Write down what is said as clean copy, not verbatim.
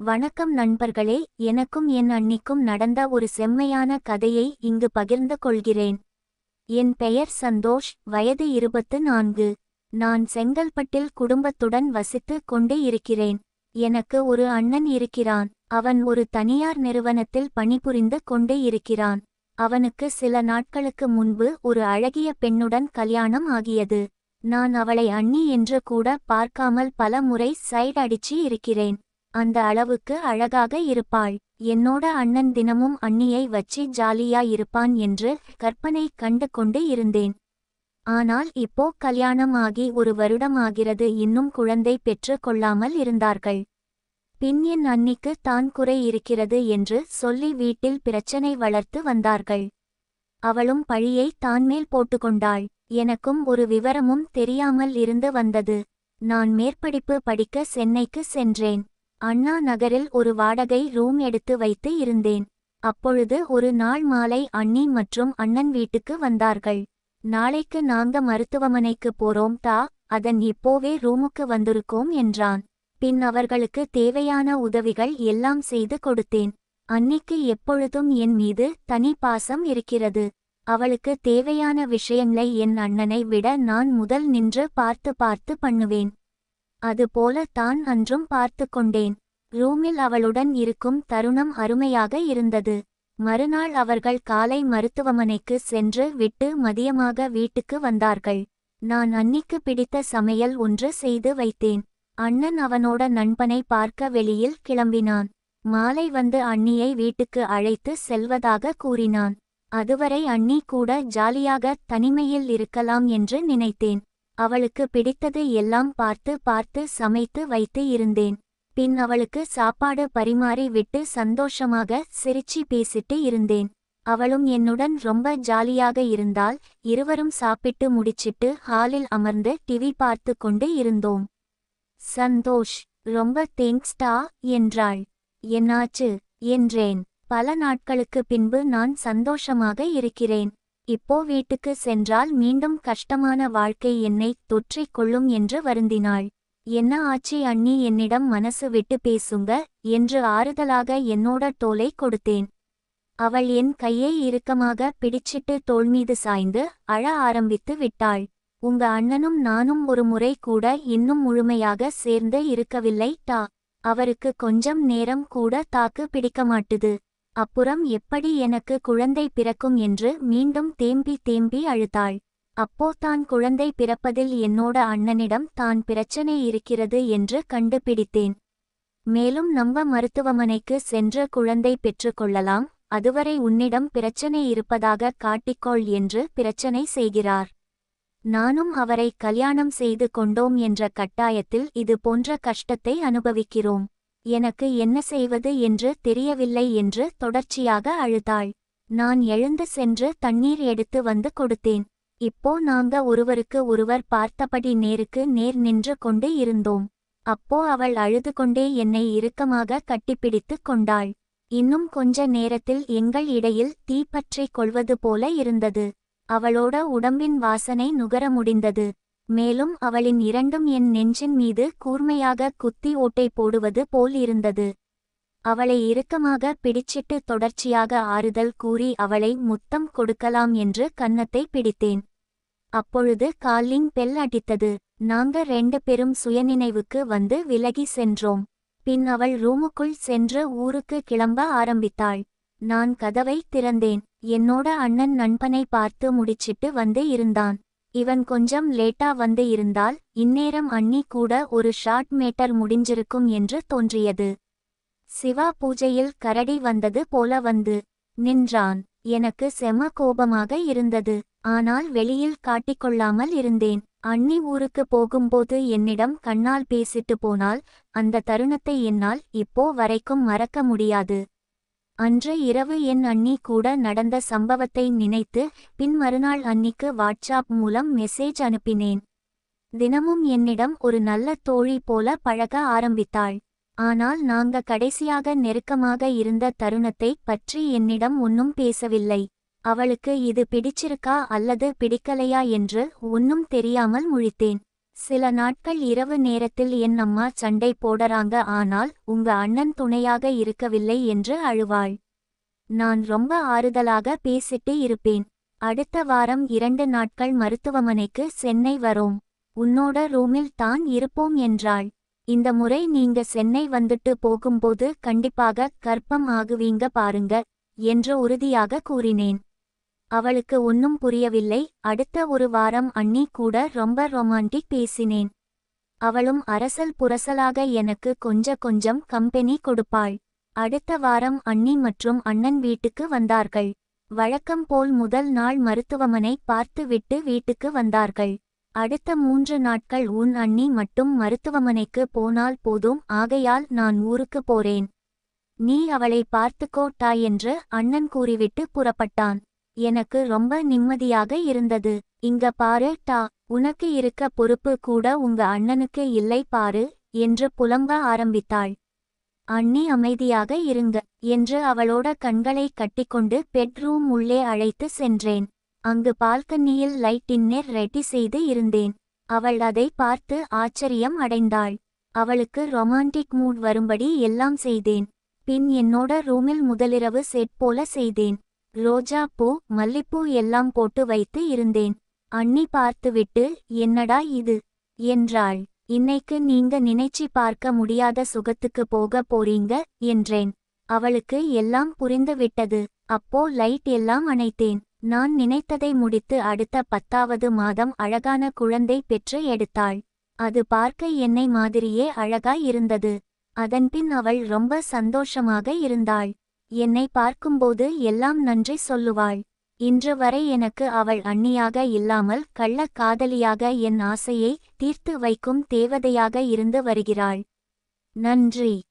வணக்கம் நண்பர்களே, எனக்கும் என் அண்ணிக்கும் நடந்த ஒரு செம்மையான கதையை இங்கு பகிர்ந்து கொள்கிறேன். என் பெயர் சந்தோஷ், வயது 24. நான் செங்கல்பட்டில் குடும்பத்துடன் வசித்து கொண்டு இருக்கிறேன். எனக்கு ஒரு அண்ணன் இருக்கிறான். அவன் ஒரு தனியார் நிறுவனத்தில் பணிபுரிந்து கொண்டு இருக்கிறான். அவனுக்கு சில நாட்களுக்கு முன்பு ஒரு அழகிய பெண்ணுடன் கல்யாணம் ஆகியது. நான் அவளை அண்ணி என்று கூட பார்க்காமல் பல முறை சைட் அடிச்சு இருக்கிறேன். அந்த அளவுக்கு அழகாக இருப்பாள். என்னோட அண்ணன் தினமும் அண்ணியை வச்சு ஜாலியா இருப்பான் என்று கற்பனை கண்டு கொண்டு இருந்தேன். ஆனால் இப்போ கல்யாணம் ஆகி ஒரு வருடம் ஆகிறது, இன்னும் குழந்தை பெற்று கொள்ளாமல் இருந்தார்கள். பின் என் அண்ணிக்கு தான் குறை இருக்கிறது என்று சொல்லி வீட்டில் பிரச்சனை வளர்த்து வந்தார்கள். அவளும் பழியை தான் மேல் போட்டுக்கொண்டாள். எனக்கும் ஒரு விவரமும் தெரியாமல் இருந்து வந்தது. நான் மேற்படிப்பு படிக்க சென்னைக்கு சென்றேன். அண்ணா நகரில் ஒரு வாடகை ரூம் எடுத்து வைத்து இருந்தேன். அப்பொழுது ஒரு நாள் மாலை அண்ணி மற்றும் அண்ணன் வீட்டுக்கு வந்தார்கள். நாளைக்கு நாங்க மருத்துவமனைக்கு போறோம் தா, அதன் இப்போவே ரூமுக்கு வந்திருக்கோம் என்றான். பின் அவர்களுக்கு தேவையான உதவிகள் எல்லாம் செய்து கொடுத்தேன். அன்னிக்கு எப்பொழுதும் என் மீது தனி பாசம் இருக்கிறது. அவளுக்கு தேவையான விஷயங்களை என் அண்ணனை விட நான் முதல் நின்று பார்த்து பண்ணுவேன். அதுபோல தான் அன்றும் பார்த்து கொண்டேன். ரூமில் அவளுடன் இருக்கும் தருணம் அருமையாக இருந்தது. மறுநாள் அவர்கள் காலை மருத்துவமனைக்கு சென்று விட்டு மதியமாக வீட்டுக்கு வந்தார்கள். நான் அன்னிக்கு பிடித்த சமையல் ஒன்று செய்து வைத்தேன். அண்ணன் அவனோட நண்பனை பார்க்க வெளியில் கிளம்பினான். மாலை வந்து அண்ணியை வீட்டுக்கு அழைத்து செல்வதாக கூறினான். அதுவரை அண்ணி கூட ஜாலியாக தனிமையில் இருக்கலாம் என்று நினைத்தேன். அவளுக்கு பிடித்தது எல்லாம் பார்த்து சமைத்து வைத்து இருந்தேன். பின் அவளுக்கு சாப்பாடு பரிமாறி விட்டு சந்தோஷமாக சிரிச்சு பேசிட்டு இருந்தேன். அவளும் என்னுடன் ரொம்ப ஜாலியாக இருந்தாள். இருவரும் சாப்பிட்டு முடிச்சிட்டு ஹாலில் அமர்ந்து டிவி பார்த்து கொண்டு இருந்தோம். சந்தோஷ், ரொம்ப தேங்க்ஸ்டா என்றாள். என்னாச்சு என்றேன். பல நாட்களுக்கு பின்பு நான் சந்தோஷமாக இருக்கிறேன். இப்போ வீட்டுக்கு சென்றால் மீண்டும் கஷ்டமான வாழ்க்கை என்னை தொற்றிக் கொள்ளும் என்று வருந்தினாள். என்ன ஆச்சி அண்ணி, என்னிடம் மனசு விட்டு பேசுங்க என்று ஆறுதலாக என்னோட தோலை கொடுத்தேன். அவள் என் கையை இறுக்கமாக பிடிச்சிட்டு தோள்மீது சாய்ந்து அழ ஆரம்பித்து விட்டாள். உங்க அண்ணனும் நானும் ஒரு முறை கூட இன்னும் முழுமையாக சேர்ந்து இருக்கவில்லை டா. அவருக்கு கொஞ்சம் நேரம் கூட தாக்கு பிடிக்கமாட்டுது. அப்புறம் எப்படி எனக்கு குழந்தை பிறக்கும் என்று மீண்டும் தேம்பி அழுதாள். அப்போ தான் குழந்தை பிறப்பதில் என்னோட அண்ணனிடம் தான் பிரச்சனை இருக்கிறது என்று கண்டுபிடித்தேன். மேலும் நம்ம மருத்துவமனைக்கு சென்று குழந்தை பெற்றுக்கொள்ளலாம், அதுவரை உன்னிடம் பிரச்சனை இருப்பதாக காட்டிக்கொள் என்று பிரச்சனை செய்கிறார். நானும் அவரை கல்யாணம் செய்து கொண்டோம் என்ற கட்டாயத்தில் இது போன்ற கஷ்டத்தை அனுபவிக்கிறோம். எனக்கு என்ன செய்வது என்று தெரியவில்லை என்று தொடர்ச்சியாக அழுதாள். நான் எழுந்து சென்று தண்ணீர் எடுத்து வந்து கொடுத்தேன். இப்போ நாங்க ஒருவருக்கு ஒருவர் பார்த்தபடி நேருக்கு நேர் நின்று கொண்டு இருந்தோம். அப்போ அவள் அழுது கொண்டே என்னை இறுக்கமாக கட்டிப்பிடித்து கொண்டாள். இன்னும் கொஞ்ச நேரத்தில் எங்கள் இடையில் தீப்பற்றிக் கொள்வது போல இருந்தது. அவளோட உடம்பின் வாசனை நுகர முடிந்தது. மேலும் அவளின் இரண்டும் என் நெஞ்சின் மீது கூர்மையாக குத்தி ஓட்டை போடுவது போல் இருந்தது. அவளை இறுக்கமாக பிடிச்சிட்டு தொடர்ச்சியாக ஆறுதல் கூறி அவளை முத்தம் கொடுக்கலாம் என்று கன்னத்தை பிடித்தேன். அப்பொழுது காலிங் பெல் அடித்தது. நாங்க 2 பேரும் சுயநினைவுக்கு வந்து விலகி சென்றோம். பின் அவள் ரூமுக்குள் சென்று ஊருக்கு கிளம்ப ஆரம்பித்தாள். நான் கதவை திறந்தேன். என்னோட அண்ணன் நண்பனை பார்த்து முடிச்சிட்டு வந்து இருந்தான். இவன் கொஞ்சம் லேட்டா வந்து இருந்தால் இந்நேரம் அண்ணி கூட ஒரு ஷார்ட் மேட்டர் முடிஞ்சிருக்கும் என்று தோன்றியது. சிவா பூஜையில் கரடி வந்தது போல வந்து நின்றான். எனக்கு செம கோபமாக இருந்தது. ஆனால் வெளியில் காட்டிக்கொள்ளாமல் இருந்தேன். அண்ணி ஊருக்கு போகும்போது என்னிடம் கண்ணால் பேசிட்டு போனால் அந்த தருணத்தை என்னால் இப்போ வரைக்கும் மறக்க முடியாது. அன்று இரவு என் அண்ணி கூட நடந்த சம்பவத்தை நினைத்து பின் மறுநாள் அண்ணிக்கு வாட்ஸ்ஆப் மூலம் மெசேஜ் அனுப்பினேன். தினமும் என்னிடம் ஒரு நல்ல தோழி போல பழக ஆரம்பித்தாள். ஆனால் நாங்க கடைசியாக நெருக்கமாக இருந்த தருணத்தை பற்றி என்னிடம் ஒன்னும் பேசவில்லை. அவளுக்கு இது பிடிச்சிருக்கா அல்லது பிடிக்கலையா என்று ஒன்னும் தெரியாமல் முழித்தேன். சில நாட்கள் இரவு நேரத்தில் என் அம்மா சண்டை போடறாங்க, ஆனால் உங்க அண்ணன் துணையாக இருக்கவில்லை என்று அழுவாள். நான் ரொம்ப ஆறுதலாக பேசிட்டு இருப்பேன். அடுத்த வாரம் 2 நாட்கள் மருத்துவமனைக்கு சென்னை வரோம். உன்னோட ரூமில் தான் இருப்போம் என்றாள். இந்த முறை நீங்க சென்னை வந்துட்டு போகும்போது கண்டிப்பாக கர்ப்பம் ஆகுவீங்க பாருங்க என்று உறுதியாக கூறினேன். அவளுக்கு ஒன்னும் புரியவில்லை. அடுத்த ஒரு வாரம் அண்ணி கூட ரொம்ப ரொமான்டிக் பேசினேன். அவளும் அரசல் புரசலாக எனக்கு கொஞ்சம் கம்பெனி கொடுப்பாள். அடுத்த வாரம் அண்ணி மற்றும் அண்ணன் வீட்டுக்கு வந்தார்கள். வழக்கம் போல் முதல் நாள் மருத்துவமனை பார்த்து விட்டு வீட்டுக்கு வந்தார்கள். அடுத்த 3 நாட்கள் உன் அண்ணி மட்டும் மருத்துவமனைக்கு போனால் போதும், ஆகையால் நான் ஊருக்கு போறேன். நீ அவளை பார்த்துக்கோட்டா என்று அண்ணன் கூறிவிட்டு புறப்பட்டான். எனக்கு ரொம்ப நிம்மதியாக இருந்தது. இங்க பாரு டா, உனக்கு இருக்க பொறுப்பு கூட உங்க அண்ணனுக்கு இல்லை பாரு என்று புலம்ப ஆரம்பித்தாள். அண்ணி அமைதியாக இருங்க என்று அவளோட கண்களை கட்டிக்கொண்டு பெட்ரூம் உள்ளே அழைத்து சென்றேன். அங்கு பால்கனியில் லைட் டின்னர் ரெடி செய்து இருந்தேன். அவள் அதை பார்த்து ஆச்சரியம் அடைந்தாள். அவளுக்கு ரொமான்டிக் மூட் வரும்படி எல்லாம் செய்தேன். பின் என்னோட ரூமில் முதலிரவு செட் போல செய்தேன். ரோஜா பூ, மல்லிப்பூ எல்லாம் போட்டு வைத்து இருந்தேன். அண்ணி பார்த்துவிட்டு என்னடா இது என்றாள். இன்னைக்கு நீங்க நினைச்சி பார்க்க முடியாத சுகத்துக்கு போக போறீங்க என்றேன். அவளுக்கு எல்லாம் புரிந்து விட்டது. அப்போ லைட் எல்லாம் அணைத்தேன். நான் நினைத்ததை முடித்து அடுத்த 10வது மாதம் அழகான குழந்தை பெற்று எடுத்தாள். அது பார்க்க என்னை மாதிரியே அழகாய் இருந்தது. அதன்பின் அவள் ரொம்ப சந்தோஷமாக இருந்தாள். என்னை பார்க்கும்போது எல்லாம் நன்றி சொல்லுவாள். இன்று வரை எனக்கு அவள் அண்ணியாக இல்லாமல் கள்ளக் காதலியாக என் ஆசையை தீர்த்து வைக்கும் தேவதையாக இருந்து வருகிறாள். நன்றி.